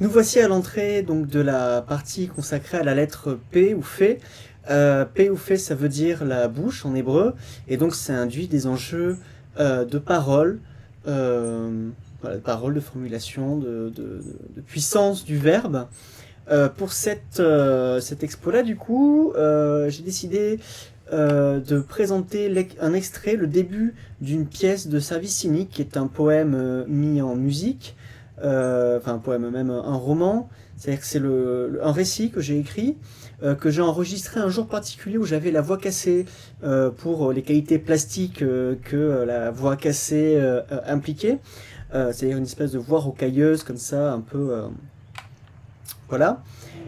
Nous voici à l'entrée donc de la partie consacrée à la lettre P ou Fé. P ou Fé, ça veut dire la bouche en hébreu, et donc ça induit des enjeux de parole, voilà, de parole, de formulation, de puissance du verbe. Pour cette expo-là, du coup, j'ai décidé de présenter un extrait, le début d'une pièce de Service Cynique, qui est un poème mis en musique, enfin un poème même, un roman, c'est-à-dire que c'est un récit que j'ai écrit, que j'ai enregistré un jour particulier où j'avais la voix cassée pour les qualités plastiques que la voix cassée impliquait, c'est-à-dire une espèce de voix rocailleuse comme ça, un peu... voilà.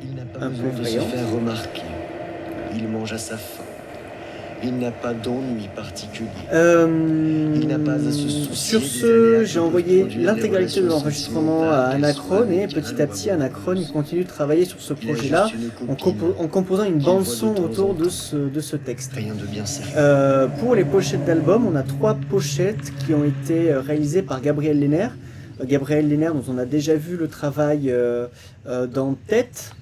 Il n'a pas Un peu besoin de se effrayant. faire remarquer. Il mange à sa faim. Il n'a pas d'ennui particulier. Il n'a pas à se soucier Sur des ce, aléas j'ai que peuvent envoyé produire des l'intégralité de relations l'enregistrement à sentimentales, qu'elles soient Anachrone, et amicales petit à ou petit, Anachrone il amoureuses. continue de travailler sur ce Il a projet-là juste une copine en composant une qu'il bande voit de son temps autour en de temps. ce texte. Rien de bien sérieux. Pour les pochettes d'albums, on a 3 pochettes qui ont été réalisées par Gabriel Lenner. Gabriel Lenner, dont on a déjà vu le travail dans Tête.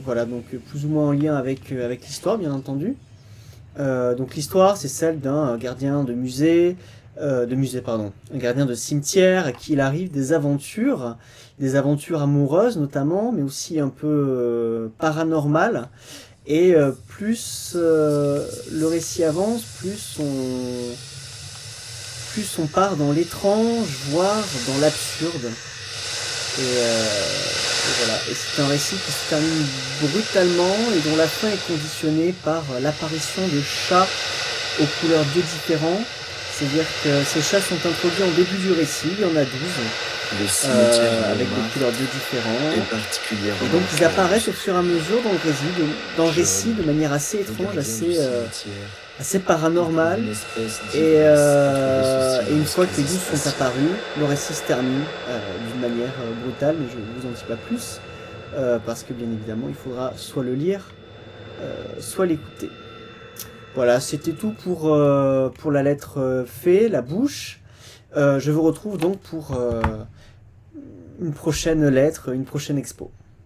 Voilà, donc plus ou moins en lien avec l'histoire, bien entendu. Donc l'histoire, c'est celle d'un gardien de musée, pardon, un gardien de cimetière à qui il arrive des aventures amoureuses notamment, mais aussi un peu paranormales. Et plus le récit avance, plus on part dans l'étrange, voire dans l'absurde. Et voilà. Et c'est un récit qui se termine brutalement et dont la fin est conditionnée par l'apparition de chats aux couleurs d'yeux différents. C'est-à-dire que ces chats sont introduits en début du récit, il y en a 12, Le cimetière avec des couleurs d'yeux différents. est particulièrement Et donc ils calme. apparaissent au fur et à mesure dans le récit de manière assez étrange, assez paranormale. Et une fois que les 12 sont apparus, le récit se termine d'une manière brutale, mais je ne vous en dis pas plus, parce que bien évidemment il faudra soit le lire, soit l'écouter. Voilà, c'était tout pour la lettre Fé, la bouche. Je vous retrouve donc pour une prochaine lettre, une prochaine expo.